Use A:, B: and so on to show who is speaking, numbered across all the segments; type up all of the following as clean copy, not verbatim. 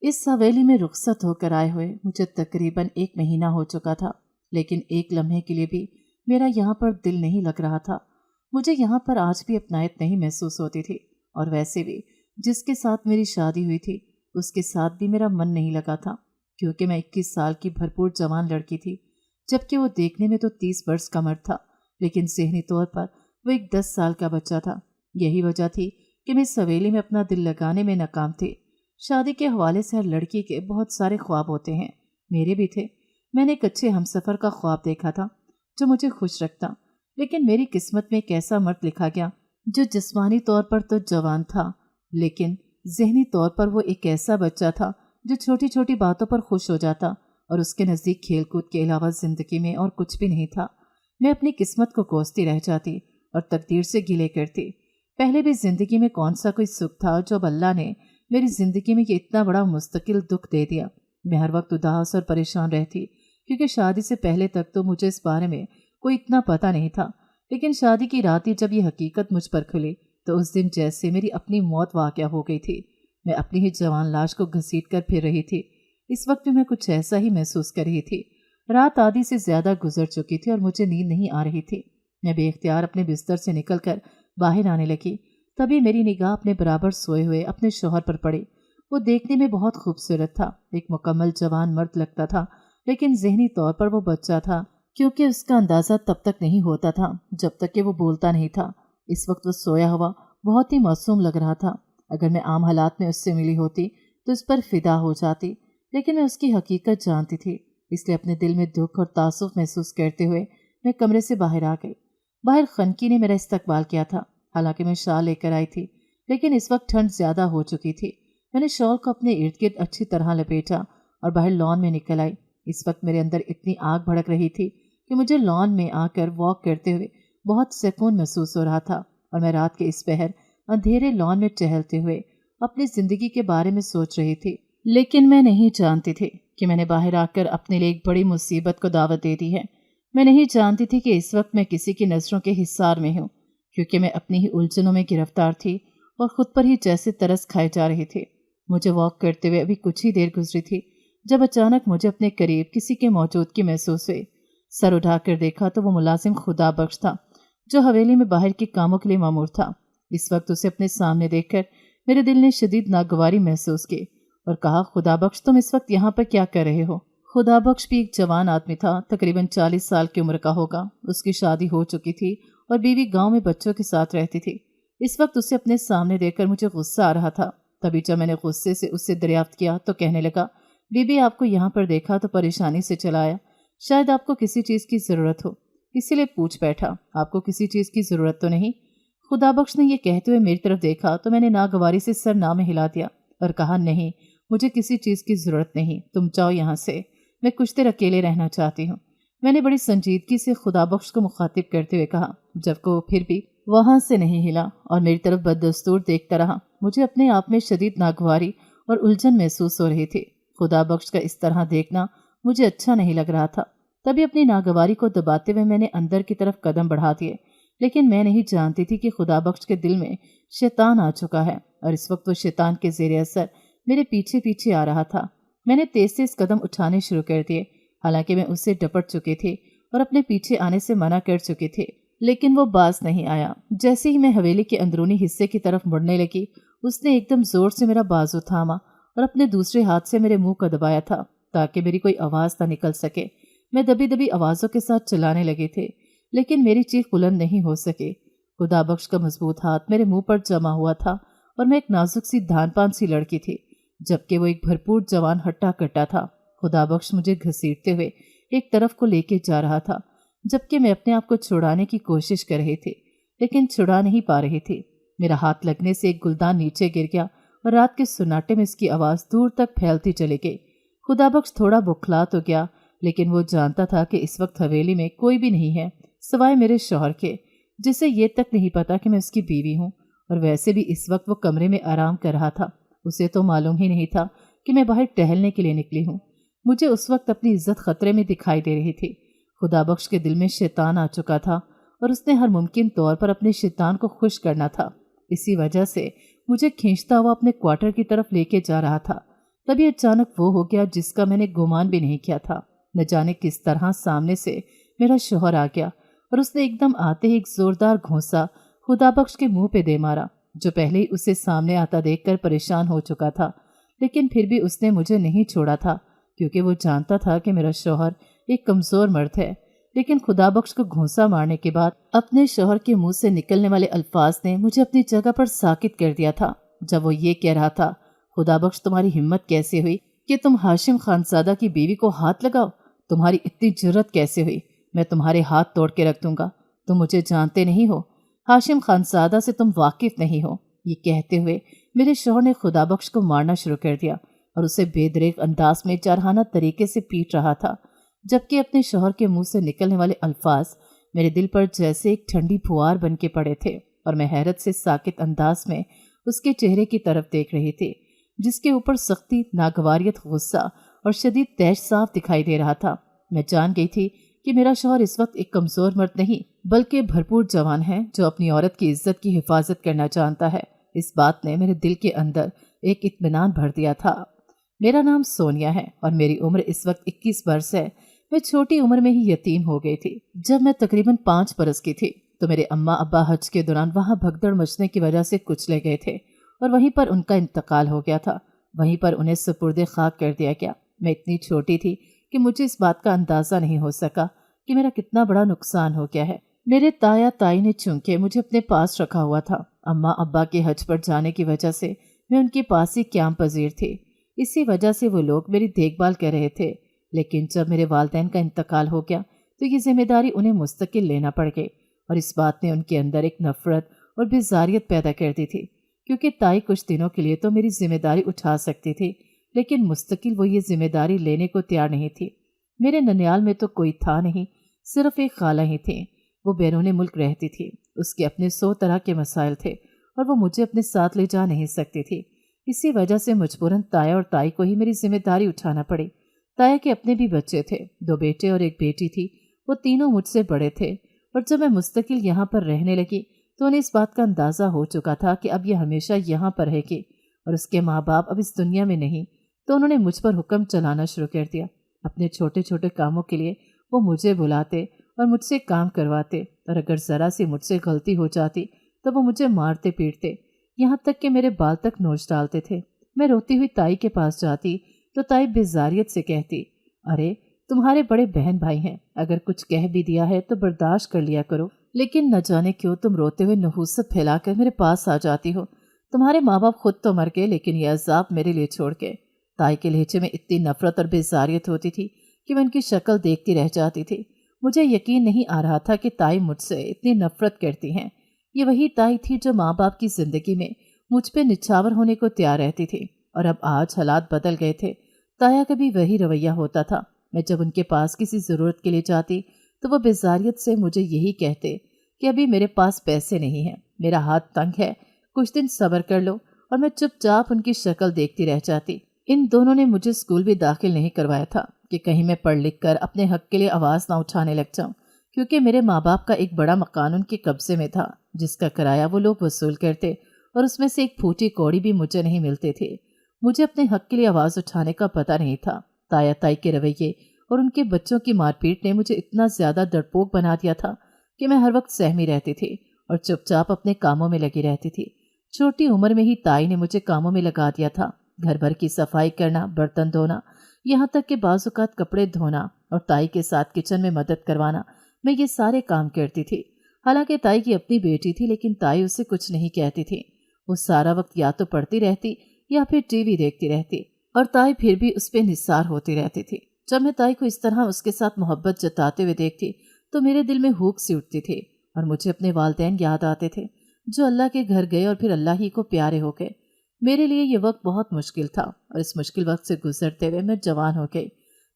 A: इस हवेली में रुखसत होकर आए हुए मुझे तकरीबन 1 महीना हो चुका था, लेकिन एक लम्हे के लिए भी मेरा यहाँ पर दिल नहीं लग रहा था। मुझे यहाँ पर आज भी अपनायत नहीं महसूस होती थी, और वैसे भी जिसके साथ मेरी शादी हुई थी उसके साथ भी मेरा मन नहीं लगा था, क्योंकि मैं 21 साल की भरपूर जवान लड़की थी, जबकि वो देखने में तो 30 वर्ष का मर्द था, लेकिन ज़हनी तौर पर वो एक 10 साल का बच्चा था। यही वजह थी कि मैं इस हवेली में अपना दिल लगाने में नाकाम थी। शादी के हवाले से हर लड़की के बहुत सारे ख्वाब होते हैं, मेरे भी थे। मैंने एक अच्छे हमसफ़र का ख्वाब देखा था जो मुझे खुश रखता, लेकिन मेरी किस्मत में एक ऐसा मर्द लिखा गया जो जिस्मानी तौर पर तो जवान था, लेकिन ज़हनी तौर पर वो एक ऐसा बच्चा था जो छोटी छोटी बातों पर खुश हो जाता, और उसके नज़दीक खेलकूद के अलावा ज़िंदगी में और कुछ भी नहीं था। मैं अपनी किस्मत को कोसती रह जाती और तकदीर से गिले करती। पहले भी ज़िंदगी में कौन सा कोई सुख था जो अब अल्लाह ने मेरी ज़िंदगी में ये इतना बड़ा मुस्तकिल दुख दे दिया। मैं हर वक्त उदास और परेशान रहती, क्योंकि शादी से पहले तक तो मुझे इस बारे में कोई इतना पता नहीं था, लेकिन शादी की रात ही जब ये हकीकत मुझ पर खुली तो उस दिन जैसे मेरी अपनी मौत वाक़या हो गई थी। मैं अपनी ही जवान लाश को घसीट कर फिर रही थी। इस वक्त भी मैं कुछ ऐसा ही महसूस कर रही थी। रात आधी से ज़्यादा गुजर चुकी थी और मुझे नींद नहीं आ रही थी। मैं बेख्तियार अपने बिस्तर से निकलकर बाहर आने लगी। तभी मेरी निगाह अपने बराबर सोए हुए अपने शौहर पर पड़ी। वो देखने में बहुत खूबसूरत था, एक मुकम्मल जवान मर्द लगता था, लेकिन ज़हनी तौर पर वो बच्चा था, क्योंकि उसका अंदाज़ा तब तक नहीं होता था जब तक कि वो बोलता नहीं था। इस वक्त वो सोया हुआ बहुत ही मासूम लग रहा था। अगर मैं आम हालात में उससे मिली होती तो उस पर फिदा हो जाती, लेकिन मैं उसकी हकीकत जानती थी, इसलिए अपने दिल में दुख और तासुफ महसूस करते हुए मैं कमरे से बाहर आ गई। बाहर खनकी ने मेरा इस्तकबाल किया था। हालांकि मैं शॉल लेकर आई थी, लेकिन इस वक्त ठंड ज़्यादा हो चुकी थी। मैंने शॉल को अपने इर्द गिर्द अच्छी तरह लपेटा और बाहर लॉन में निकल आई। इस वक्त मेरे अंदर इतनी आग भड़क रही थी कि मुझे लॉन में आकर वॉक करते हुए बहुत सुकून महसूस हो रहा था, और मैं रात के इस पहर अंधेरे लॉन में टहलते हुए अपनी ज़िंदगी के बारे में सोच रही थी। लेकिन मैं नहीं जानती थी कि मैंने बाहर आकर अपने लिए एक बड़ी मुसीबत को दावत दे दी है। मैं नहीं जानती थी कि इस वक्त मैं किसी की नज़रों के हिसार में हूँ, क्योंकि मैं अपनी ही उलझनों में गिरफ्तार थी और ख़ुद पर ही जैसे तरस खाए जा रही थी। मुझे वॉक करते हुए अभी कुछ ही देर गुजरी थी जब अचानक मुझे अपने करीब किसी के मौजूदगी महसूस हुई। सर उठाकर देखा तो वो मुलाजिम खुदा बख्श था, जो हवेली में बाहर के कामों के लिए मामूर था। इस वक्त उसे अपने सामने देखकर मेरे दिल ने शदीद नागवारी महसूस की और कहा, खुदा बख्श, तुम इस वक्त यहाँ पर क्या कर रहे हो? खुदा बख्श भी एक जवान आदमी था, तकरीबन 40 साल की उम्र का होगा। उसकी शादी हो चुकी थी और बीवी गांव में बच्चों के साथ रहती थी। इस वक्त उसे अपने सामने देखकर मुझे गुस्सा आ रहा था। तभी जब मैंने गुस्से से उससे दरियाफ्त किया तो कहने लगा, बीबी, आपको यहाँ पर देखा तो परेशानी से चला आया। शायद आपको किसी चीज़ की ज़रूरत हो, इसीलिए पूछ बैठा। आपको किसी चीज़ की ज़रूरत तो नहीं? खुदा बख्श ने यह कहते हुए मेरी तरफ देखा तो मैंने नागवारी से सर ना में हिला दिया और कहा, नहीं, मुझे किसी चीज़ की ज़रूरत नहीं, तुम जाओ यहाँ से, मैं कुछ देर अकेले रहना चाहती हूँ। मैंने बड़ी संजीदगी से खुदा बख्श को मुखातिब करते हुए कहा, जबकि वो फिर भी वहाँ से नहीं हिला और मेरी तरफ बददस्तूर देखता रहा। मुझे अपने आप में शदीद नागवारी और उलझन महसूस हो रही थी। खुदा बख्श का इस तरह देखना मुझे अच्छा नहीं लग रहा था। तभी अपनी नागवारी को दबाते हुए मैंने अंदर की तरफ कदम बढ़ा दिए, लेकिन मैं नहीं जानती थी कि खुदा बख्श के दिल में शैतान आ चुका है और इस वक्त वो शैतान के ज़ेरे असर मेरे पीछे पीछे आ रहा था। मैंने तेज तेज कदम उठाने शुरू कर दिए, हालांकि मैं उससे डपट चुकी थी और अपने पीछे आने से मना कर चुकी थी, लेकिन वो बाज नहीं आया। जैसे ही मैं हवेली के अंदरूनी हिस्से की तरफ मुड़ने लगी, उसने एकदम जोर से मेरा बाजू थामा और अपने दूसरे हाथ से मेरे मुंह को दबाया था ताकि मेरी कोई आवाज़ ना निकल सके। मैं दबी दबी आवाज़ों के साथ चिल्लाने लगी थी, लेकिन मेरी चीख बुलंद नहीं हो सकी। खुदा बख्श का मजबूत हाथ मेरे मुंह पर जमा हुआ था और मैं एक नाजुक सी धानपान सी लड़की थी, जबकि वो एक भरपूर जवान हट्टा कट्टा था। खुदा बख्श मुझे घसीटते हुए एक तरफ को लेके जा रहा था, जबकि मैं अपने आप को छुड़ाने की कोशिश कर रही थी, लेकिन छुड़ा नहीं पा रही थी। मेरा हाथ लगने से एक गुलदान नीचे गिर गया और रात के सुनाटे में इसकी आवाज़ दूर तक फैलती चली गई। खुदा बख्श थोड़ा बुखला तो गया, लेकिन वो जानता था कि इस वक्त हवेली में कोई भी नहीं है सिवाय मेरे शौहर के, जिसे ये तक नहीं पता कि मैं उसकी बीवी हूँ। और वैसे भी इस वक्त वो कमरे में आराम कर रहा था। उसे तो मालूम ही नहीं था कि मैं बाहर टहलने के लिए निकली हूँ। मुझे उस वक्त अपनी इज्जत खतरे में दिखाई दे रही थी। खुदा बख्श के दिल में शैतान आ चुका था और उसने हर मुमकिन तौर पर अपने शैतान को खुश करना था। इसी वजह से मुझे खींचता हुआ अपने क्वार्टर की तरफ लेके जा रहा था, तभी अचानक वो हो गया जिसका मैंने गुमान भी नहीं किया था। न जाने किस तरह सामने से मेरा शौहर आ गया और उसने एकदम आते ही एक जोरदार घूंसा खुदाबख्श के मुंह पे दे मारा, जो पहले ही उसे सामने आता देखकर परेशान हो चुका था। लेकिन फिर भी उसने मुझे नहीं छोड़ा था, क्योंकि वो जानता था कि मेरा शौहर एक कमजोर मर्द है। लेकिन खुदाबख्श को घूंसा मारने के बाद अपने शौहर के मुंह से निकलने वाले अल्फाज ने मुझे अपनी जगह पर साकित कर दिया था। जब वो ये कह रहा था, खुदाबख्श तुम्हारी हिम्मत कैसे हुई कि तुम हाशिम खानजादा की बीवी को हाथ लगाओ? तुम्हारी इतनी जुर्रत कैसे हुई? मैं तुम्हारे हाथ तोड़ के रख दूंगा। तुम मुझे जानते नहीं हो, हाशिम खानजादा से तुम वाकिफ नहीं हो। ये कहते हुए मेरे शौहर ने खुदाबख्श को मारना शुरू कर दिया और उसे बेदरेक अंदाज में जारहाना तरीके से पीट रहा था, जबकि अपने शौहर के मुंह से निकलने वाले अल्फाज मेरे दिल पर जैसे एक ठंडी फुहार बन के पड़े थे। और मैं हैरत से साकित अंदाज में उसके चेहरे की तरफ देख रही थी, जिसके ऊपर सख्ती, नागवारियत, गुस्सा और शदीद तैश साफ दिखाई दे रहा था। मैं जान गई थी कि मेरा शौहर इस वक्त एक कमजोर मर्द नहीं, बल्कि भरपूर जवान है जो अपनी औरत की इज्जत की हिफाजत करना जानता है। इस बात ने मेरे दिल के अंदर एक इत्मीनान भर दिया था। मेरा नाम सोनिया है और मेरी उम्र इस वक्त 21 बरस है। मैं छोटी उम्र में ही यतीम हो गई थी। जब मैं तकरीबन 5 बरस की थी तो मेरे अम्मा अब्बा हज के दौरान वहाँ भगदड़ मचने की वजह से कुचले गए थे और वहीं पर उनका इंतकाल हो गया था। वहीं पर उन्हें सुपुर्दे खाक कर दिया गया। मैं इतनी छोटी थी कि मुझे इस बात का अंदाज़ा नहीं हो सका कि मेरा कितना बड़ा नुकसान हो गया है। मेरे ताया ताई ने चूंकि मुझे अपने पास रखा हुआ था, अम्मा अब्बा के हज पर जाने की वजह से मैं उनके पास ही क़याम पजीर थी। इसी वजह से वो लोग मेरी देखभाल कर रहे थे। लेकिन जब मेरे वालिदैन का इंतकाल हो गया तो ये जिम्मेदारी उन्हें मुस्तकिल लेना पड़ गई और इस बात ने उनके अंदर एक नफरत और बेजारियत पैदा कर दी थी, क्योंकि ताई कुछ दिनों के लिए तो मेरी जिम्मेदारी उठा सकती थी, लेकिन मुस्तकिल वो ये जिम्मेदारी लेने को तैयार नहीं थी। मेरे ननियाल में तो कोई था नहीं, सिर्फ एक खाला ही थी। वो बैरून मुल्क रहती थी। उसके अपने 100 तरह के मसाइल थे और वो मुझे अपने साथ ले जा नहीं सकती थी। इसी वजह से मजबूरन ताया और ताई को ही मेरी जिम्मेदारी उठाना पड़ी। ताया के अपने भी बच्चे थे, 2 बेटे और 1 बेटी थी। वो तीनों मुझसे बड़े थे और जब मैं मुस्तकिल यहाँ पर रहने लगी तो उन्हें इस बात का अंदाज़ा हो चुका था कि अब ये हमेशा यहाँ पर रहेगी और उसके माँ बाप अब इस दुनिया में नहीं। तो उन्होंने मुझ पर हुक्म चलाना शुरू कर दिया। अपने छोटे छोटे कामों के लिए वो मुझे बुलाते और मुझसे काम करवाते, और अगर ज़रा सी मुझसे गलती हो जाती तो वो मुझे मारते पीटते, यहाँ तक कि मेरे बाल तक नोच डालते थे। मैं रोती हुई ताई के पास जाती तो ताई बेजारियत से कहती, अरे तुम्हारे बड़े बहन भाई हैं, अगर कुछ कह भी दिया है तो बर्दाश्त कर लिया करो। लेकिन न जाने क्यों तुम रोते हुए नहूसत फैलाकर मेरे पास आ जाती हो। तुम्हारे माँ बाप खुद तो मर गए, लेकिन यह अजाब मेरे लिए छोड़ के। ताई के लहजे में इतनी नफरत और बेजारियत होती थी कि मैं उनकी शक्ल देखती रह जाती थी। मुझे यकीन नहीं आ रहा था कि ताई मुझसे इतनी नफरत करती हैं। ये वही ताई थी जो माँ बाप की जिंदगी में मुझ पे निछावर होने को तैयार रहती थी, और अब आज हालात बदल गए थे। ताया का भी वही रवैया होता था। मैं जब उनके पास किसी ज़रूरत के लिए जाती तो वो बेजारियत से मुझे यही कहते कि अभी मेरे पास पैसे नहीं हैं, मेरा हाथ तंग है, कुछ दिन सब्र कर लो, और मैं चुपचाप उनकी शक्ल देखती रह जाती। इन दोनों ने मुझे स्कूल भी दाखिल नहीं करवाया था कि कहीं मैं पढ़ लिख कर अपने हक के लिए आवाज़ ना उठाने लग जाऊं, क्योंकि मेरे माँ बाप का एक बड़ा मकान उनके कब्जे में था, जिसका किराया वो लोग वसूल करते, और उसमें से एक फूटी कौड़ी भी मुझे नहीं मिलते थे। मुझे अपने हक के लिए आवाज़ उठाने का पता नहीं था। ताया ताई के रवैये और उनके बच्चों की मारपीट ने मुझे इतना ज़्यादा डरपोक बना दिया था कि मैं हर वक्त सहमी रहती थी और चुपचाप अपने कामों में लगी रहती थी। छोटी उम्र में ही ताई ने मुझे कामों में लगा दिया था। घर भर की सफाई करना, बर्तन धोना, यहाँ तक कि बाज़-औक़ात कपड़े धोना और ताई के साथ किचन में मदद करवाना, मैं ये सारे काम करती थी। हालांकि ताई की अपनी बेटी थी, लेकिन ताई उससे कुछ नहीं कहती थी। वो सारा वक्त या तो पढ़ती रहती या फिर टीवी देखती रहती, और ताई फिर भी उस पर निसार होती रहती थी। जब मैं ताई को इस तरह उसके साथ मोहब्बत जताते हुए देखती तो मेरे दिल में हुक सी उठती थी और मुझे अपने वालिदैन याद आते थे, जो अल्लाह के घर गए और फिर अल्लाह ही को प्यारे हो गए। मेरे लिए ये वक्त बहुत मुश्किल था, और इस मुश्किल वक्त से गुजरते हुए मैं जवान हो गई।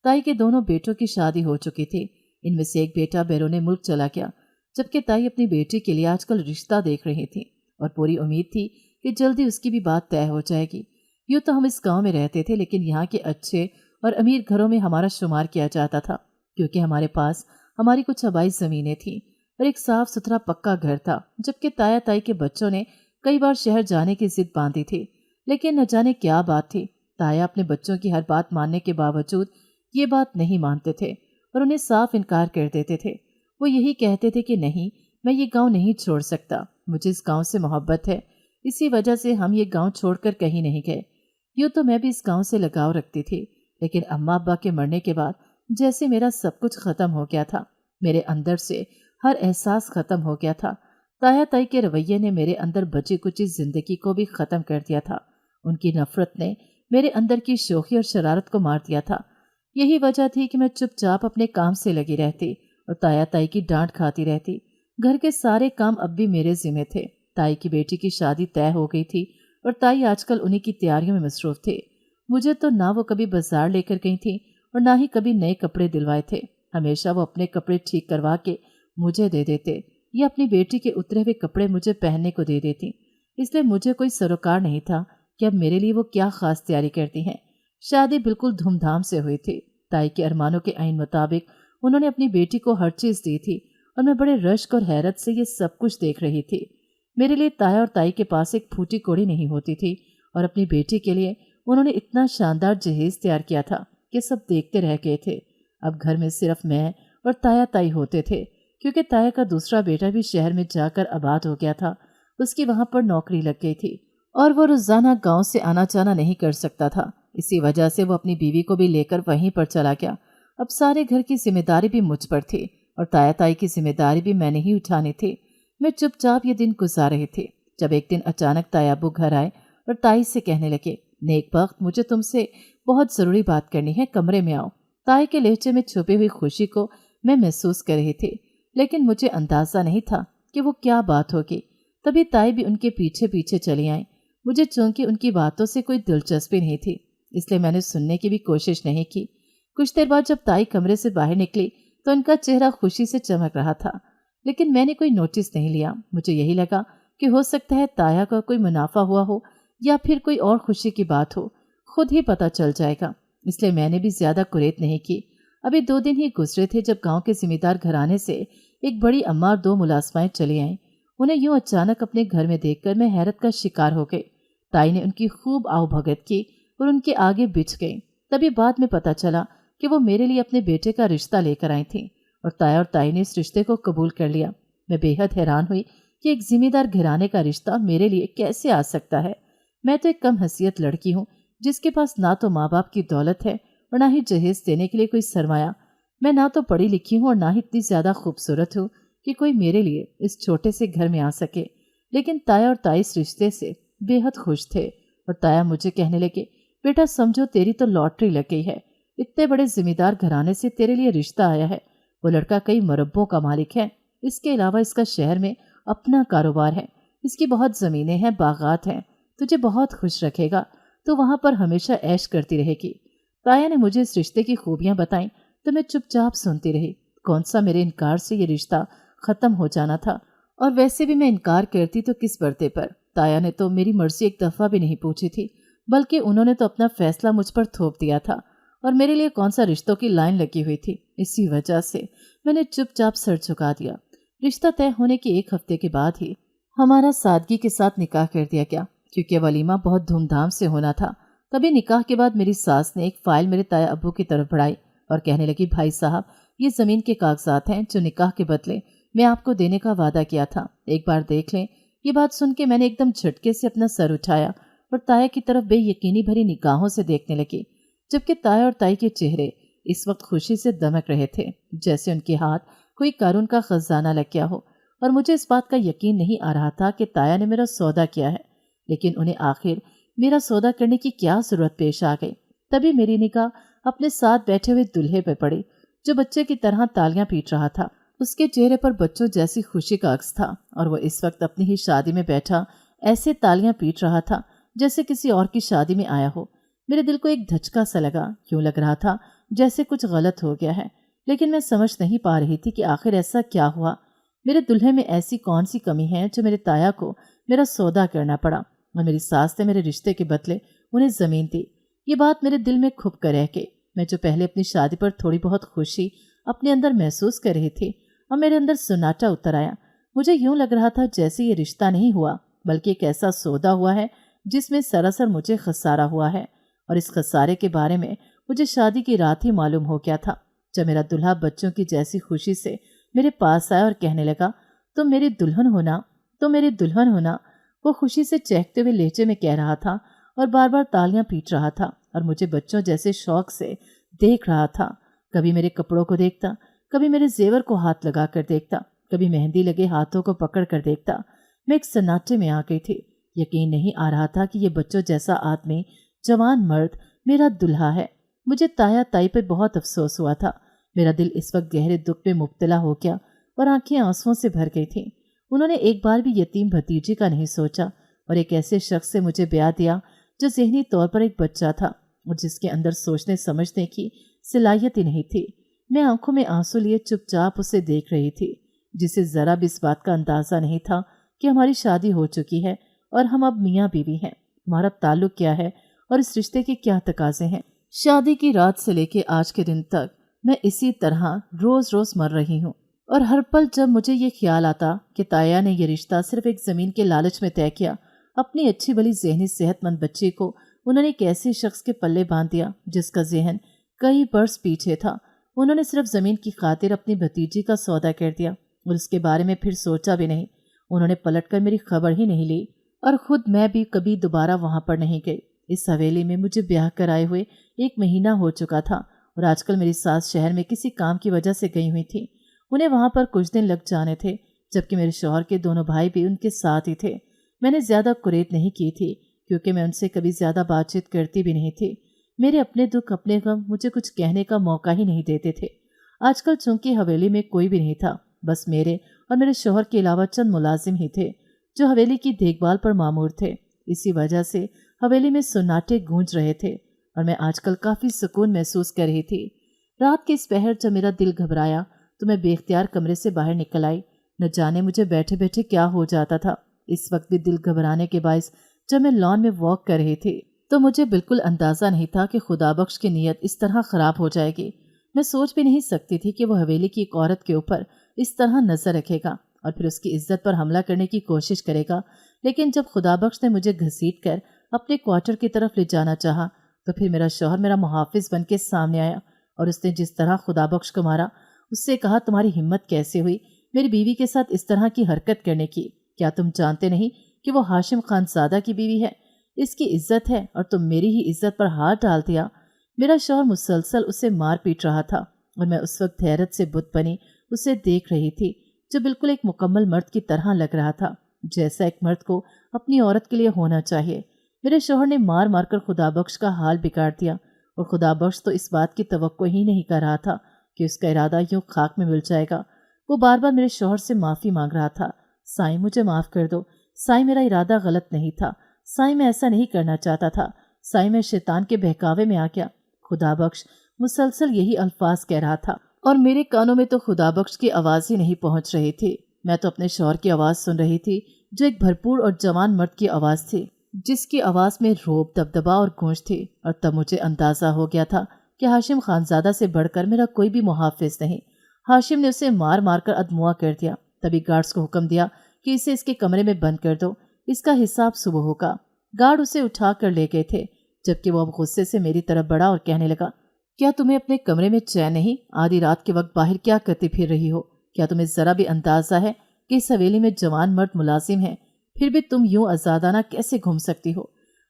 A: ताई के दोनों बेटों की शादी हो चुकी थी। इनमें से एक बेटा बैरून मुल्क चला गया, जबकि ताई अपनी बेटी के लिए आजकल रिश्ता देख रही थी और पूरी उम्मीद थी कि जल्दी उसकी भी बात तय हो जाएगी। यूँ तो हम इस गांव में रहते थे, लेकिन यहाँ के अच्छे और अमीर घरों में हमारा शुमार किया जाता था, क्योंकि हमारे पास हमारी कुछ आबाई ज़मीनें थीं और एक साफ सुथरा पक्का घर था। जबकि ताया ताई के बच्चों ने कई बार शहर जाने की जिद बांधी थी, लेकिन न जाने क्या बात थी, ताया अपने बच्चों की हर बात मानने के बावजूद ये बात नहीं मानते थे और उन्हें साफ इनकार कर देते थे। वो यही कहते थे कि नहीं, मैं ये गांव नहीं छोड़ सकता, मुझे इस गांव से मोहब्बत है, इसी वजह से हम ये गांव छोड़कर कहीं नहीं गए। यूँ तो मैं भी इस गांव से लगाव रखती थी, लेकिन अम्मा अब्बा के मरने के बाद जैसे मेरा सब कुछ खत्म हो गया था। मेरे अंदर से हर एहसास खत्म हो गया था। ताया ताई के रवैये ने मेरे अंदर बची कुची जिंदगी को भी खत्म कर दिया था। उनकी नफरत ने मेरे अंदर की शोखी और शरारत को मार दिया था। यही वजह थी कि मैं चुपचाप अपने काम से लगी रहती और ताया ताई की डांट खाती रहती। घर के सारे काम अब भी मेरे जिम्मे थे। ताई की बेटी की शादी तय हो गई थी और ताई आजकल उन्हीं की तैयारियों में मसरूफ थे। मुझे तो ना वो कभी बाजार लेकर गई थी और ना ही कभी नए कपड़े दिलवाए थे। हमेशा वो अपने कपड़े ठीक करवा के मुझे दे देते या अपनी बेटी के उतरे हुए कपड़े मुझे पहनने को दे देती। इसलिए मुझे कोई सरोकार नहीं था कि अब मेरे लिए वो क्या खास तैयारी करती हैं। शादी बिल्कुल धूमधाम से हुई थी। ताई के अरमानों के आइन मुताबिक उन्होंने अपनी बेटी को हर चीज़ दी थी और मैं बड़े रश्क और हैरत से ये सब कुछ देख रही थी। मेरे लिए ताया और ताई के पास एक फूटी कोड़ी नहीं होती थी और अपनी बेटी के लिए उन्होंने इतना शानदार जहेज तैयार किया था कि सब देखते रह गए थे। अब घर में सिर्फ मैं और ताया ताई होते थे, क्योंकि ताया का दूसरा बेटा भी शहर में जाकर आबाद हो गया था। उसकी वहाँ पर नौकरी लग गई थी और वो रोज़ाना गांव से आना जाना नहीं कर सकता था। इसी वजह से वो अपनी बीवी को भी लेकर वहीं पर चला गया। अब सारे घर की जिम्मेदारी भी मुझ पर थी और ताया ताई की जिम्मेदारी भी मैंने ही उठानी थी। मैं चुपचाप ये दिन गुजार रही थी जब एक दिन अचानक ताया अब्बू घर आए और ताई से कहने लगे, नेक वक्त, मुझे तुमसे बहुत ज़रूरी बात करनी है, कमरे में आओ। ताई के लहजे में छुपी हुई खुशी को मैं महसूस कर रही थी, लेकिन मुझे अंदाज़ा नहीं था कि वो क्या बात होगी। तभी ताई भी उनके पीछे पीछे चली आई। मुझे चूंकि उनकी बातों से कोई दिलचस्पी नहीं थी, इसलिए मैंने सुनने की भी कोशिश नहीं की। कुछ देर बाद जब ताई कमरे से बाहर निकली तो उनका चेहरा खुशी से चमक रहा था, लेकिन मैंने कोई नोटिस नहीं लिया। मुझे यही लगा कि हो सकता है ताया का कोई मुनाफा हुआ हो या फिर कोई और खुशी की बात हो, खुद ही पता चल जाएगा। इसलिए मैंने भी ज्यादा कुरेद नहीं की। अभी 2 दिन ही गुजरे थे जब गांव के जिम्मेदार घराने से एक बड़ी अम्मा और 2 मुलाजमाएं चली आईं। उन्हें यूं अचानक अपने घर में देखकर मैं हैरत का शिकार हो गई। ताई ने उनकी खूब आवभगत की और उनके आगे बिछ गई। तभी बाद में पता चला कि वो मेरे लिए अपने बेटे का रिश्ता लेकर आई थी और ताया और ताई ने इस रिश्ते को कबूल कर लिया। मैं बेहद हैरान हुई कि एक जिम्मेदार घराने का रिश्ता मेरे लिए कैसे आ सकता है। मैं तो एक कम हैसियत लड़की हूँ जिसके पास ना तो माँ बाप की दौलत है और ना ही जहेज देने के लिए कोई सरमाया। मैं ना तो पढ़ी लिखी हूँ और ना ही इतनी ज्यादा खूबसूरत हूँ कि कोई मेरे लिए इस छोटे से घर में आ सके। लेकिन ताया और ताई इस रिश्ते से बेहद खुश थे और ताया मुझे कहने लगे, बेटा समझो तेरी तो लॉटरी लग गई है, इतने बड़े जिम्मेदार घराने से तेरे लिए रिश्ता आया है। वो लड़का कई मरब्बों का मालिक है, इसके अलावा इसका शहर में अपना कारोबार है, इसकी बहुत ज़मीनें हैं, बागात हैं, तुझे बहुत खुश रखेगा, तो वहाँ पर हमेशा ऐश करती रहेगी। ताया ने मुझे इस रिश्ते की खूबियाँ बताईं तो मैं चुपचाप सुनती रही। कौन सा मेरे इनकार से ये रिश्ता ख़त्म हो जाना था, और वैसे भी मैं इनकार करती तो किस बरते पर। ताया ने तो मेरी मर्जी एक दफ़ा भी नहीं पूछी थी, बल्कि उन्होंने तो अपना फैसला मुझ पर थोप दिया था और मेरे लिए कौन सा रिश्तों की लाइन लगी हुई थी। इसी वजह से मैंने चुपचाप सर झुका दिया। रिश्ता तय होने के 1 हफ्ते के बाद ही हमारा सादगी के साथ निकाह कर दिया गया, क्योंकि वलीमा बहुत धूमधाम से होना था। तभी निकाह के बाद मेरी सास ने एक फ़ाइल मेरे ताया अब्बू की तरफ बढ़ाई और कहने लगी, भाई साहब, ये ज़मीन के कागजात हैं जो निकाह के बदले मैं आपको देने का वादा किया था, एक बार देख लें। ये बात सुन के मैंने एकदम झटके से अपना सर उठाया और ताया की तरफ बेयकीनी भरी निगाहों से देखने लगी, जबकि ताया और ताई के चेहरे इस वक्त खुशी से दमक रहे थे, जैसे उनके हाथ कोई कारून का खजाना लग गया हो। और मुझे इस बात का यकीन नहीं आ रहा था कि ताया ने मेरा सौदा किया है, लेकिन उन्हें आखिर मेरा सौदा करने की क्या जरूरत पेश आ गई। तभी मेरी निगाह अपने साथ बैठे हुए दूल्हे पे पड़ी, जो बच्चे की तरह तालियां पीट रहा था। उसके चेहरे पर बच्चों जैसी खुशी का अक्स था और वो इस वक्त अपनी ही शादी में बैठा ऐसे तालियां पीट रहा था जैसे किसी और की शादी में आया हो। मेरे दिल को एक धचका सा लगा, यूं लग रहा था जैसे कुछ गलत हो गया है, लेकिन मैं समझ नहीं पा रही थी कि आखिर ऐसा क्या हुआ। मेरे दुल्हे में ऐसी कौन सी कमी है जो मेरे ताया को मेरा सौदा करना पड़ा और मेरी सास ने मेरे रिश्ते के बदले उन्हें ज़मीन दी। ये बात मेरे दिल में खुब कर रह के मैं जो पहले अपनी शादी पर थोड़ी बहुत खुशी अपने अंदर महसूस कर रही थी, और मेरे अंदर सन्नाटा उतर आया। मुझे यूं लग रहा था जैसे ये रिश्ता नहीं हुआ, बल्कि एक ऐसा सौदा हुआ है जिसमें सरासर मुझे खसारा हुआ है और इस खसारे के बारे में मुझे शादी की रात ही मालूम हो गया था, जब मेरा दूल्हा बच्चों की जैसी खुशी से मेरे पास आया और कहने लगा, तुम मेरी दुल्हन होना, तुम मेरी दुल्हन होना। वो खुशी से चहकते हुए लहजे में कह रहा था और बार बार तालियां पीट रहा था और मुझे बच्चों जैसे शौक से देख रहा था। कभी मेरे कपड़ों को देखता, कभी मेरे जेवर को हाथ लगा कर देखता, कभी मेहंदी लगे हाथों को पकड़ कर देखता। मैं एक सन्नाटे में आ गई थी। यकीन नहीं आ रहा था कि ये बच्चों जैसा आदमी, जवान मर्द मेरा दुल्हा है। मुझे ताया ताई पर बहुत अफसोस हुआ था। मेरा दिल इस वक्त गहरे दुख में मुब्तला हो गया और आंखें आंसुओं से भर गई थीं। उन्होंने एक बार भी यतीम भतीजी का नहीं सोचा और एक ऐसे शख्स से मुझे ब्याह दिया जो ज़हनी तौर पर एक बच्चा था और जिसके अंदर सोचने समझने की सलाहियत ही नहीं थी। मैं आंखों में आंसू लिए चुपचाप उसे देख रही थी, जिसे ज़रा भी इस बात का अंदाज़ा नहीं था कि हमारी शादी हो चुकी है और हम अब मियाँ बीवी हैं। हमारा ताल्लुक क्या है और इस रिश्ते के क्या तकाजे हैं। शादी की रात से लेके आज के दिन तक मैं इसी तरह रोज़ रोज़ मर रही हूँ और हर पल जब मुझे ये ख्याल आता कि ताया ने यह रिश्ता सिर्फ एक ज़मीन के लालच में तय किया, अपनी अच्छी भली ज़हनी सेहतमंद बच्ची को उन्होंने एक ऐसे शख्स के पल्ले बांध दिया जिसका ज़हन कई बरस पीछे था। उन्होंने सिर्फ ज़मीन की खातिर अपनी भतीजी का सौदा कर दिया और उसके बारे में फिर सोचा भी नहीं। उन्होंने पलटकर मेरी खबर ही नहीं ली और ख़ुद मैं भी कभी दोबारा वहाँ पर नहीं गई। इस हवेली में मुझे ब्याह कराए हुए 1 महीना हो चुका था और आजकल मेरी सास शहर में किसी काम की वजह से गई हुई थी। उन्हें वहाँ पर कुछ दिन लग जाने थे, जबकि मेरे शौहर के दोनों भाई भी उनके साथ ही थे। मैंने ज़्यादा कुरेद नहीं की थी क्योंकि मैं उनसे कभी ज़्यादा बातचीत करती भी नहीं थी। मेरे अपने दुख अपने गम मुझे कुछ कहने का मौका ही नहीं देते थे। आजकल चूंकि हवेली में कोई भी नहीं था, बस मेरे और मेरे शौहर के अलावा चंद मुलाजिम ही थे जो हवेली की देखभाल पर मामूर थे। इसी वजह से हवेली में सन्नाटे गूंज रहे थे और मैं आजकल काफ़ी सुकून महसूस कर रही थी। रात के इस पहर जब मेरा दिल घबराया तो मैं बेख्तियार कमरे से बाहर निकल आई। न जाने मुझे बैठे बैठे क्या हो जाता था। इस वक्त भी दिल घबराने के बायस जब मैं लॉन में वॉक कर रही थी तो मुझे बिल्कुल अंदाज़ा नहीं था कि खुदाबख्श की नीयत इस तरह ख़राब हो जाएगी। मैं सोच भी नहीं सकती थी कि वो हवेली की एक औरत के ऊपर इस तरह नज़र रखेगा और फिर उसकी इज्जत पर हमला करने की कोशिश करेगा। लेकिन जब खुदाबख्श ने मुझे घसीट कर अपने क्वार्टर की तरफ ले जाना चाहा तो फिर मेरा शौहर मेरा मुहाफिज बन के सामने आया और उसने जिस तरह खुदाबख्श को मारा, उससे कहा, तुम्हारी हिम्मत कैसे हुई मेरी बीवी के साथ इस तरह की हरकत करने की? क्या तुम जानते नहीं कि वो हाशिम खानज़ादा की बीवी है? इसकी इज्जत है और तुम मेरी ही इज्जत पर हाथ डाल दिया। मेरा शौहर मुसलसल उसे मार पीट रहा था और मैं उस वक्त हैरत से बुत बनी उसे देख रही थी, जो बिल्कुल एक मुकम्मल मर्द की तरह लग रहा था, जैसा एक मर्द को अपनी औरत के लिए होना चाहिए। मेरे शौहर ने मार मार कर खुदाबख्श का हाल बिगाड़ दिया और खुदाबख्श तो इस बात की तवक्को ही नहीं कर रहा था कि उसका इरादा यूं खाक में मिल जाएगा। वो बार बार मेरे शौहर से माफ़ी मांग रहा था, साईं मुझे माफ़ कर दो, साईं मेरा इरादा गलत नहीं था, साईं मैं ऐसा नहीं करना चाहता था, साईं मैं शैतान के बहकावे में आ गया। खुदाबख्श मुसलसल यही अल्फाज कह रहा था और मेरे कानों में तो खुदाबख्श की आवाज़ ही नहीं पहुंच रही थी। मैं तो अपने शौहर की आवाज़ सुन रही थी, जो एक भरपूर और जवान मर्द की आवाज़ थी, जिसकी आवाज़ में रोब, दबदबा और गूंज थी। और तब मुझे अंदाज़ा हो गया था कि हाशिम खानज़ादा से बढ़कर मेरा कोई भी मुहाफिज नहीं। हाशिम ने उसे मार मार कर अदमुआ कर दिया। तभी गार्ड्स को हुक्म दिया कि इसे इसके कमरे में बंद कर दो, इसका हिसाब सुबह होगा। गार्ड उसे उठा कर ले गए थे, जबकि वो अब गुस्से से मेरी तरफ बढ़ा और कहने लगा, क्या तुम्हें अपने कमरे में चैन नहीं? आधी रात के वक्त बाहर क्या करती फिर रही हो? क्या तुम्हें ज़रा भी अंदाज़ा है कि इस हवेली में जवान मर्द मुलाजिम हैं, फिर भी तुम यूं आज़ादाना कैसे घूम सकती हो?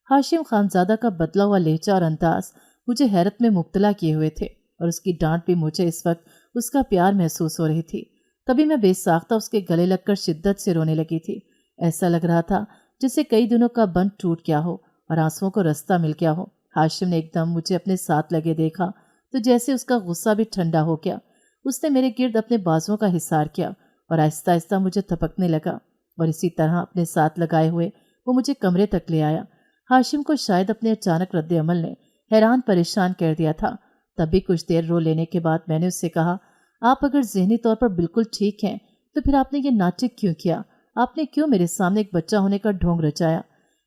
A: हाशिम खानज़ादा का बदला हुआ लहजा और अंदाज मुझे हैरत में मुब्तला किए हुए थे और उसकी डांट भी मुझे इस वक्त उसका प्यार महसूस हो रही थी। तभी मैं बेसाख्ता उसके गले लगकर शिद्दत से रोने लगी थी। ऐसा लग रहा था जैसे कई दिनों का बंध टूट गया हो और आंसुओं को रास्ता मिल गया हो। हाशिम ने एकदम मुझे अपने साथ लगे देखा तो जैसे उसका गुस्सा भी ठंडा हो गया। उसने मेरे गिर्द अपने बाजुओं का हिसार किया और आहिस्ता आहिस्ता मुझे थपकने लगा और इसी तरह अपने साथ लगाए हुए वो मुझे कमरे तक ले आया। हाशिम को शायद अपने अचानक रद्द अमल ने हैरान परेशान कर दिया था। तभी कुछ देर रो लेने के बाद मैंने उससे कहा, आप अगर ज़हनी तौर पर बिल्कुल ठीक हैं तो फिर आपने ये नाटक क्यों किया? आपने क्यों मेरे सामने एक बच्चा होने का ढोंग रचाया?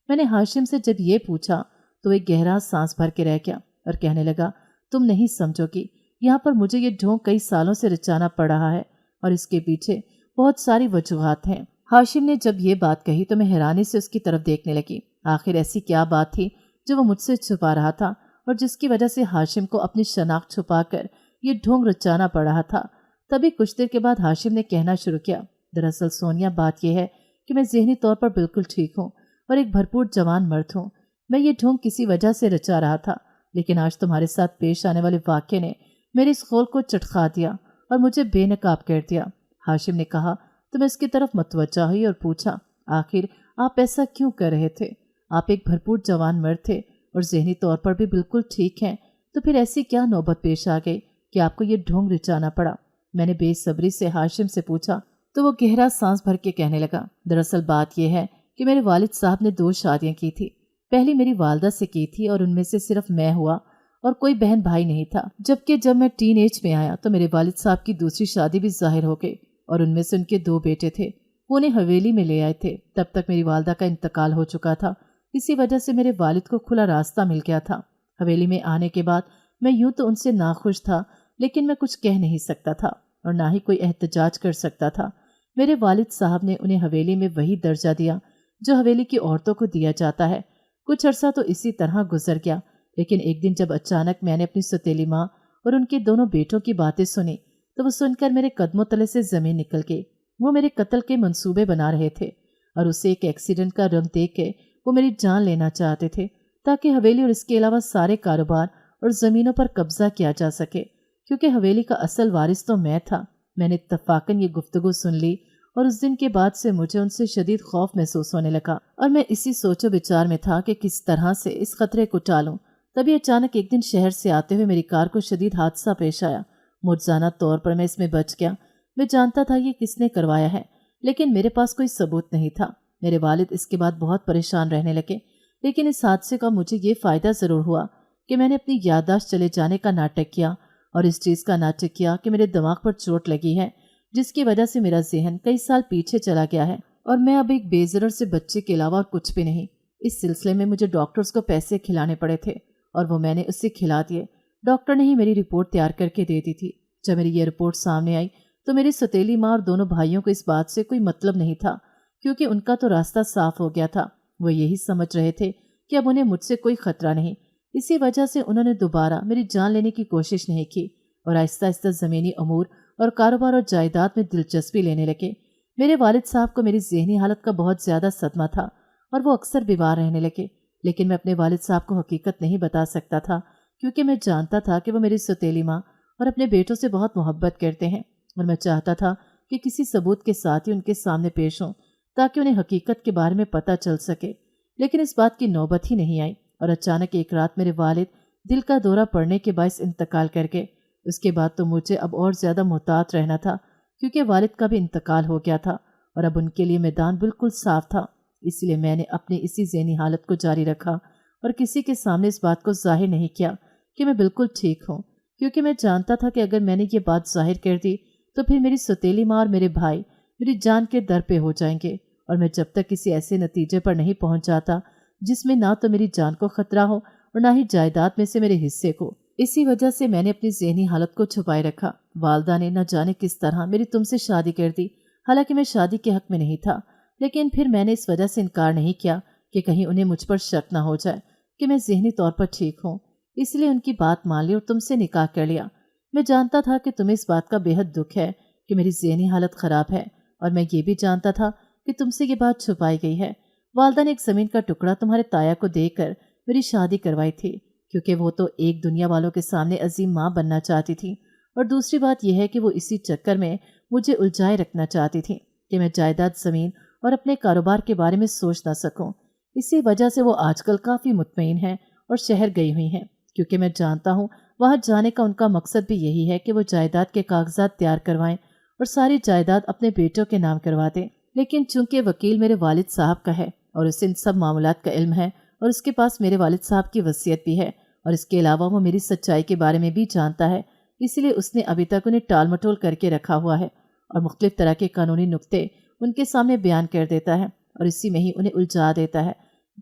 A: मैंने हाशिम से जब ये पूछा तो एक गहरा सांस भर के रह गया और कहने लगा, तुम नहीं समझोगी, यहाँ पर मुझे ये ढोंग कई सालों से रचाना पड़ रहा है और इसके पीछे बहुत सारी वजूहात हैं। हाशिम ने जब ये बात कही तो मैं हैरानी से उसकी तरफ देखने लगी। आखिर ऐसी क्या बात थी जो वो मुझसे छुपा रहा था और जिसकी वजह से हाशिम को अपनी शनाख्त छुपा कर ये ढोंग रचाना पड़ रहा था। तभी कुछ देर के बाद हाशिम ने कहना शुरू किया, दरअसल सोनिया बात यह है कि मैं ज़हनी तौर पर बिल्कुल ठीक हूँ और एक भरपूर जवान मर्द हूँ। मैं ये ढोंग किसी वजह से रचा रहा था, लेकिन आज तुम्हारे साथ पेश आने वाले वाक़ये ने मेरे इस खौल को चटखा दिया और मुझे बेनकाब कर दिया। हाशिम ने कहा तो मैं उसकी तरफ मतवज्जा हुई और पूछा, आखिर आप ऐसा क्यों कर रहे थे? आप एक भरपूर जवान मर्द थे और ज़हनी तौर पर भी बिल्कुल ठीक हैं, तो फिर ऐसी क्या नौबत पेश आ गई कि आपको ये ढोंग रचाना पड़ा? मैंने बेसब्री से हाशिम से पूछा तो वो गहरा सांस भर के कहने लगा, दरअसल बात यह है कि मेरे वालिद साहब ने 2 शादियां की थी। पहली मेरी वालदा से की थी और उनमें से सिर्फ मैं हुआ और कोई बहन भाई नहीं था। जबकि जब मैं टीन एज में आया तो मेरे वालिद साहब की दूसरी शादी भी जाहिर हो गई और उनमें से उनके 2 बेटे थे। वो उन्हें हवेली में ले आए थे। तब तक मेरी वालदा का इंतकाल हो चुका था। इसी वजह से मेरे वालिद को खुला रास्ता मिल गया था। हवेली में आने के बाद मैं यूं तो उनसे नाखुश था, लेकिन मैं कुछ कह नहीं सकता था और ना ही कोई एहतजाज कर सकता था। मेरे वालिद साहब ने उन्हें हवेली में वही दर्जा दिया जो हवेली की औरतों को दिया जाता है। कुछ अरसा तो इसी तरह गुजर गया, लेकिन एक दिन जब अचानक मैंने अपनी सौतेली माँ और उनके दोनों बेटों की बातें सुनी तो वो सुनकर मेरे कदमों तले से ज़मीन निकल गई। वो मेरे कत्ल के मंसूबे बना रहे थे और उसे एक एक्सीडेंट का रंग देख के वो मेरी जान लेना चाहते थे ताकि हवेली और इसके अलावा सारे कारोबार और ज़मीनों पर कब्जा किया जा सके, क्योंकि हवेली का असल वारिस तो मैं था। मैंने इत्तफाकन ये गुफ्तगू सुन ली और उस दिन के बाद से मुझे उनसे शदीद खौफ महसूस होने लगा और मैं इसी सोचो विचार में था कि किस तरह से इस खतरे को टालूं। तभी अचानक एक दिन शहर से आते हुए मेरी कार को शदीद हादसा पेश आया। मुर्जाना तौर पर मैं इसमें बच गया। मैं जानता था ये किसने करवाया है, लेकिन मेरे पास कोई सबूत नहीं था। मेरे वालिद इसके बाद बहुत परेशान रहने लगे, लेकिन इस हादसे का मुझे ये फ़ायदा ज़रूर हुआ कि मैंने अपनी याददाश्त चले जाने का नाटक किया और इस चीज़ का नाटक किया कि मेरे दिमाग पर चोट लगी है, जिसकी वजह से मेरा जहन कई साल पीछे चला गया है और मैं अब एक बेज़रर से बच्चे के अलावा और कुछ भी नहीं। इस सिलसिले में मुझे डॉक्टर्स को पैसे खिलाने पड़े थे और वो मैंने उससे खिला दिए। डॉक्टर ने ही मेरी रिपोर्ट तैयार करके दे दी थी। जब मेरी ये रिपोर्ट सामने आई तो मेरी सौतेली माँ और दोनों भाइयों को इस बात से कोई मतलब नहीं था, क्योंकि उनका तो रास्ता साफ हो गया था। वो यही समझ रहे थे कि अब उन्हें मुझसे कोई खतरा नहीं। इसी वजह से उन्होंने दोबारा मेरी जान लेने की कोशिश नहीं की और आहिस्ता आहिस्ता ज़मीनी अमूर और कारोबार और जायदाद में दिलचस्पी लेने लगे। मेरे वालिद साहब को मेरी ज़हनी हालत का बहुत ज़्यादा सदमा था और वो अक्सर बीमार रहने लगे, लेकिन मैं अपने वालिद साहब को हकीकत नहीं बता सकता था, क्योंकि मैं जानता था कि वो मेरी सौतेली माँ और अपने बेटों से बहुत मोहब्बत करते हैं और मैं चाहता था कि किसी सबूत के साथ ही उनके सामने पेश हों ताकि उन्हें हकीकत के बारे में पता चल सके। लेकिन इस बात की नौबत ही नहीं आई और अचानक एक रात मेरे वालिद दिल का दौरा पड़ने के बायस इंतकाल कर गए। उसके बाद तो मुझे अब और ज़्यादा मुहतात रहना था, क्योंकि वालिद का भी इंतकाल हो गया था और अब उनके लिए मैदान बिल्कुल साफ था। इसलिए मैंने अपनी इसी ज़हनी हालत को जारी रखा और किसी के सामने इस बात को जाहिर नहीं किया कि मैं बिल्कुल ठीक हूँ, क्योंकि मैं जानता था कि अगर मैंने ये बात जाहिर कर दी तो फिर मेरी सौतेली माँ और मेरे भाई मेरी जान के दर पे हो जाएंगे और मैं जब तक किसी ऐसे नतीजे पर नहीं पहुँच जाता जिसमें ना तो मेरी जान को खतरा हो और ना ही जायदाद में से मेरे हिस्से को। इसी वजह से मैंने अपनी ज़हनी हालत को छुपाए रखा। वालदा ने न जाने किस तरह मेरी तुमसे शादी कर दी, हालांकि मैं शादी के हक में नहीं था, लेकिन फिर मैंने इस वजह से इनकार नहीं किया कि कहीं उन्हें मुझ पर शक न हो जाए कि मैं ज़हनी तौर पर ठीक हूँ। इसलिए उनकी बात मान ली और तुमसे निकाह कर लिया। मैं जानता था कि तुम्हें इस बात का बेहद दुख है कि मेरी ज़हनी हालत ख़राब है, और मैं ये भी जानता था कि तुमसे ये बात छुपाई गई है। वालदा ने एक ज़मीन का टुकड़ा तुम्हारे ताया को देकर मेरी शादी करवाई थी, क्योंकि वो तो एक दुनिया वालों के सामने अजीम माँ बनना चाहती थी, और दूसरी बात यह है कि वो इसी चक्कर में मुझे उलझाए रखना चाहती थी कि मैं जायदाद, ज़मीन और अपने कारोबार के बारे में सोच ना सकूं। इसी वजह से वो आजकल काफ़ी मुतमईन हैं और शहर गई हुई हैं, क्योंकि मैं जानता हूँ वहाँ जाने का उनका मकसद भी यही है कि वो जायदाद के कागजात तैयार करवाएं और सारी जायदाद अपने बेटों के नाम करवा दें। लेकिन चूंकि वकील मेरे वालिद साहब का है और उसे इन सब मामलात का इल्म है और उसके पास मेरे वालिद साहब की वसीयत भी है, और इसके अलावा वो मेरी सच्चाई के बारे में भी जानता है, इसलिए उसने अभी तक उन्हें टाल मटोल करके रखा हुआ है और मुख्तलिफ तरह के कानूनी नुक्ते उनके सामने बयान कर देता है और इसी में ही उन्हें उलझा देता है।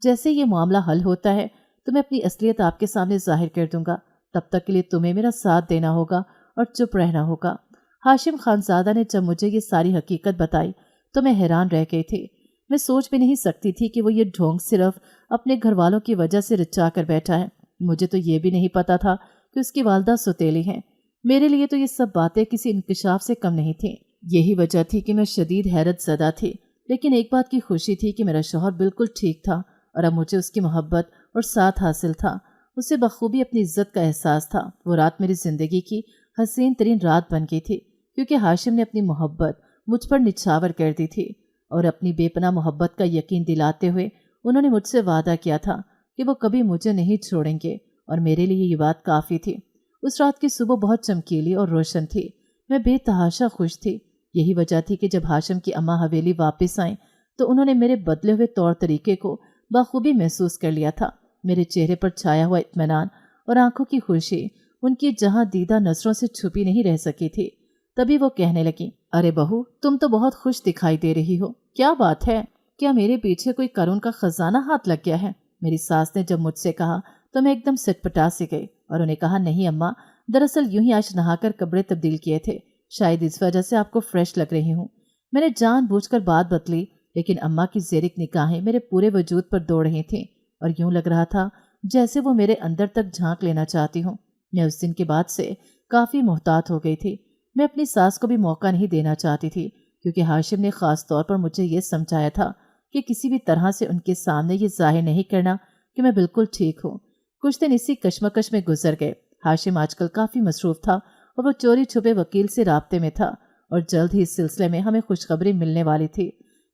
A: जैसे ये मामला हल होता है तो मैं अपनी असलियत आपके सामने जाहिर कर दूंगा। तब तक के लिए तुम्हें मेरा साथ देना होगा और चुप रहना होगा। हाशिम खानजादा ने जब मुझे ये सारी हकीकत बताई तो मैं हैरान रह गई थी। मैं सोच भी नहीं सकती थी कि वो ये ढोंग सिर्फ अपने घर वालों की वजह से रचा कर बैठा है। मुझे तो ये भी नहीं पता था कि उसकी वालदा सौतेली हैं। मेरे लिए तो ये सब बातें किसी इंकशाफ से कम नहीं थीं। यही वजह थी कि मैं शदीद हैरत ज़दा थी। लेकिन एक बात की खुशी थी कि मेरा शौहर बिल्कुल ठीक था और अब मुझे उसकी मोहब्बत और साथ हासिल था। उसे बखूबी अपनी इज्जत का एहसास था। वो रात मेरी ज़िंदगी की हसीन तरीन रात बन गई थी, क्योंकि हाशिम ने अपनी मोहब्बत मुझ पर निछावर कर दी थी और अपनी बेपनाह मोहब्बत का यकीन दिलाते हुए उन्होंने मुझसे वादा किया था कि वो कभी मुझे नहीं छोड़ेंगे, और मेरे लिए ये बात काफ़ी थी। उस रात की सुबह बहुत चमकीली और रोशन थी। मैं बेतहाशा खुश थी। यही वजह थी कि जब हाशिम की अम्मा हवेली वापस आईं तो उन्होंने मेरे बदले हुए तौर तरीके को बखूबी महसूस कर लिया था। मेरे चेहरे पर छाया हुआ इत्मीनान और आंखों की खुशी उनकी जहां दीदा नजरों से छुपी नहीं रह सकी थी। तभी वो कहने लगी, अरे बहू, तुम तो बहुत खुश दिखाई दे रही हो। क्या बात है? क्या मेरे पीछे कोई करुण का खजाना हाथ लग गया है? मेरी सास ने जब मुझसे कहा तो मैं एकदम सिटपटा सी गई और उन्हें कहा, नहीं अम्मा, दरअसल यूं ही आज नहाकर कपड़े तब्दील किए थे, शायद इस वजह से आपको फ्रेश लग रही हूँ। मैंने जानबूझकर बात बदली, लेकिन अम्मा की ज़ेरिक निगाहें मेरे पूरे वजूद पर दौड़ रही थीं और यूं लग रहा था जैसे वो मेरे अंदर तक झांक लेना चाहती हूँ। मैं उस दिन के बाद से काफ़ी मोहतात हो गई थी। मैं अपनी सास को भी मौका नहीं देना चाहती थी, क्योंकि हाशिम ने ख़ास तौर पर मुझे ये समझाया था कि किसी भी तरह से उनके सामने ये जाहिर नहीं करना कि मैं बिल्कुल ठीक हूँ। कुछ दिन इसी कश्मकश में गुजर गए। हाशिम आजकल काफ़ी मसरूफ़ था और वो चोरी छुपे वकील से राब्ते में था और जल्द ही इस सिलसिले में हमें खुशखबरी मिलने वाली थी।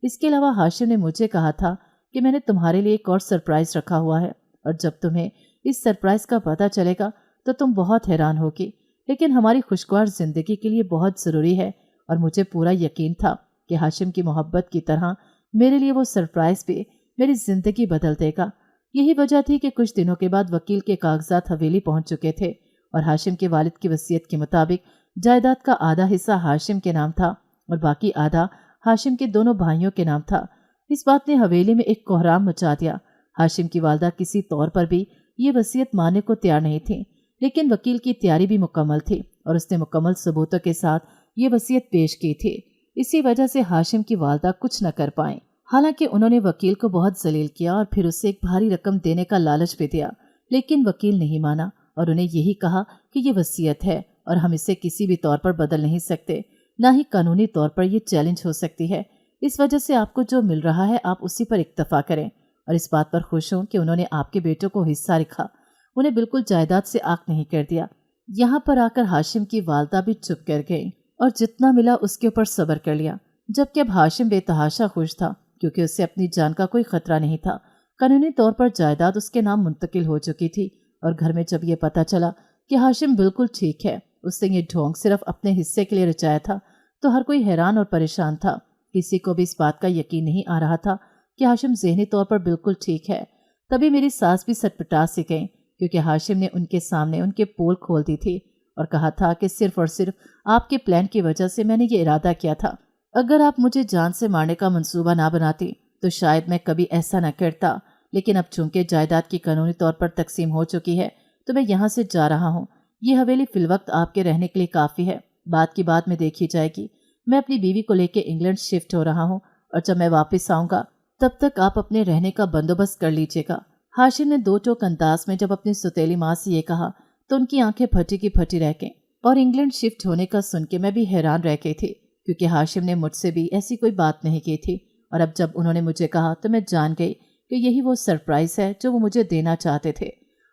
A: इसके अलावा हाशिम ने मुझे कहा था कि मैंने तुम्हारे लिए एक और सरप्राइज़ रखा हुआ है और जब तुम्हें इस सरप्राइज़ का पता चलेगा तो तुम बहुत हैरान होगी, लेकिन हमारी खुशगवार ज़िंदगी के लिए बहुत ज़रूरी है। और मुझे पूरा यकीन था कि हाशिम की मोहब्बत की तरह मेरे लिए वो सरप्राइज़ भी मेरी ज़िंदगी बदल देगा। यही वजह थी कि कुछ दिनों के बाद वकील के कागजात हवेली पहुंच चुके थे और हाशिम के वालिद की वसीयत के मुताबिक जायदाद का आधा हिस्सा हाशिम के नाम था और बाकी आधा हाशिम के दोनों भाइयों के नाम था। इस बात ने हवेली में एक कोहराम मचा दिया। हाशिम की वालदा किसी तौर पर भी ये वसीयत मानने को तैयार नहीं थी, लेकिन वकील की तैयारी भी मुकम्मल थी और उसने मुकम्मल सबूतों के साथ ये वसीयत पेश की थी। इसी वजह से हाशिम की वालदा कुछ न कर पाए। हालांकि उन्होंने वकील को बहुत जलील किया और फिर उसे एक भारी रकम देने का लालच भी दिया, लेकिन वकील नहीं माना और उन्हें यही कहा कि ये वसीयत है और हम इसे किसी भी तौर पर बदल नहीं सकते, ना ही कानूनी तौर पर यह चैलेंज हो सकती है। इस वजह से आपको जो मिल रहा है आप उसी पर इक्तफा करें। और इस बात पर खुश हूँ कि उन्होंने आपके बेटों को हिस्सा रखा, उन्हें बिल्कुल जायदाद से आंख नहीं कर दिया। यहाँ पर आकर हाशिम की वालदा भी चुप कर गई और जितना मिला उसके ऊपर सब्र कर लिया, जबकि अब हाशिम बेतहाशा खुश था क्योंकि उसे अपनी जान का कोई खतरा नहीं था। कानूनी तौर पर जायदाद उसके नाम मुंतकिल हो चुकी थी और घर में जब ये पता चला कि हाशिम बिल्कुल ठीक है, उसने ये ढोंग सिर्फ अपने हिस्से के लिए रचाया था, तो हर कोई हैरान और परेशान था। किसी को भी इस बात का यकीन नहीं आ रहा था कि हाशिम ज़हनी तौर पर बिल्कुल ठीक है। तभी मेरी सास भी सटपटा सी गई, क्योंकि हाशिम ने उनके सामने उनके पोल खोल दी थी और कहा था कि सिर्फ और सिर्फ आपके प्लान की वजह से मैंने ये इरादा किया था। अगर आप मुझे जान से मारने का मंसूबा ना बनाती तो शायद मैं कभी ऐसा न करता, लेकिन अब चूंकि जायदाद की कानूनी तौर पर तकसीम हो चुकी है तो मैं यहाँ से जा रहा हूँ। ये हवेली फिलवक्त आपके रहने के लिए काफ़ी है, बात की बात में देखी जाएगी। मैं अपनी बीवी को लेकर इंग्लैंड शिफ्ट हो रहा हूँ और जब मैं वापस आऊँगा तब तक आप अपने रहने का बंदोबस्त कर लीजिएगा। हाशिम ने दो टोक अंदाज में जब अपनी सौतेली माँ से ये कहा तो उनकी आंखें फटी की फटी रह गईं और इंग्लैंड शिफ्ट होने का सुन के मैं भी हैरान रह गई थी, क्योंकि हाशिम ने मुझसे भी ऐसी कोई बात नहीं की थी। और अब जब उन्होंने मुझे कहा तो मैं जान गई कि यही वो सरप्राइज़ है जो वो मुझे देना चाहते थे।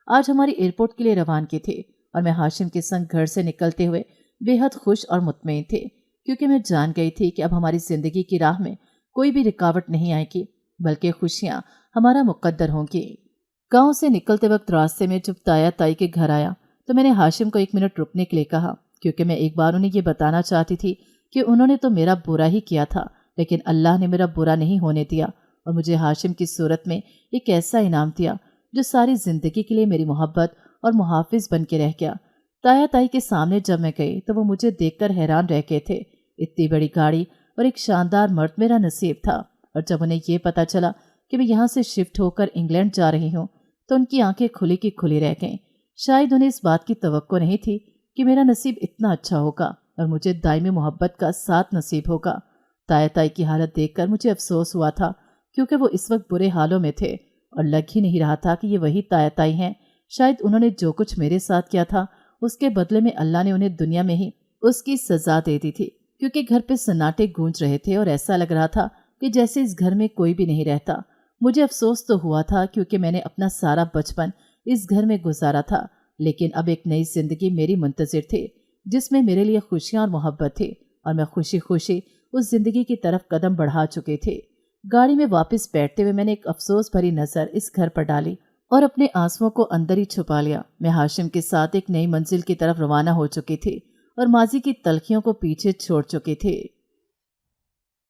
A: आज हमारी एयरपोर्ट के लिए रवानगी थी और मैं हाशिम के संग घर से निकलते हुए बेहद खुश और मुतमईन थी, क्योंकि मैं जान गई थी कि अब हमारी ज़िंदगी की राह में कोई भी रुकावट नहीं आएगी, बल्कि खुशियाँ हमारा मुकद्दर होंगी। गांव से निकलते वक्त रास्ते में जब ताया ताई के घर आया तो मैंने हाशिम को 1 मिनट रुकने के लिए कहा, क्योंकि मैं एक बार उन्हें ये बताना चाहती थी कि उन्होंने तो मेरा बुरा ही किया था, लेकिन अल्लाह ने मेरा बुरा नहीं होने दिया और मुझे हाशिम की सूरत में एक ऐसा इनाम दिया जो सारी ज़िंदगी के लिए मेरी मोहब्बत और मुहाफिज बन के रह गया। ताया ताई के सामने जब मैं गई तो वो मुझे देखकर हैरान रह गए थे। इतनी बड़ी गाड़ी और एक शानदार मर्द मेरा नसीब था, और जब उन्हें ये पता चला कि मैं यहाँ से शिफ्ट होकर इंग्लैंड जा रही हूँ तो उनकी आंखें खुली की खुली रह गईं। शायद उन्हें इस बात की तवक्को नहीं थी कि मेरा नसीब इतना अच्छा होगा और मुझे दायमी मोहब्बत का साथ नसीब होगा। ताया ताई की हालत देखकर मुझे अफसोस हुआ था, क्योंकि वो इस वक्त बुरे हालों में थे और लग ही नहीं रहा था कि ये वही ताया ताई हैं शायद उन्होंने जो कुछ मेरे साथ किया था उसके बदले में अल्लाह ने उन्हें दुनिया में ही उसकी सजा दे दी थी, क्योंकि घर पे सन्नाटे गूंज रहे थे और ऐसा लग रहा था कि जैसे इस घर में कोई भी नहीं रहता। मुझे अफसोस तो हुआ था क्योंकि मैंने अपना सारा बचपन इस घर में गुजारा था, लेकिन अब एक नई जिंदगी मेरी मुंतजिर थी जिसमें मेरे लिए खुशियां और मोहब्बत थी, और मैं खुशी खुशी उस जिंदगी की तरफ कदम बढ़ा चुके थे। गाड़ी में वापस बैठते हुए मैंने एक अफसोस भरी नज़र इस घर पर डाली और अपने आंसुओं को अंदर ही छुपा लिया। मैं हाशिम के साथ एक नई मंजिल की तरफ रवाना हो चुकी थी और माजी की तलखियों को पीछे छोड़ चुके थे।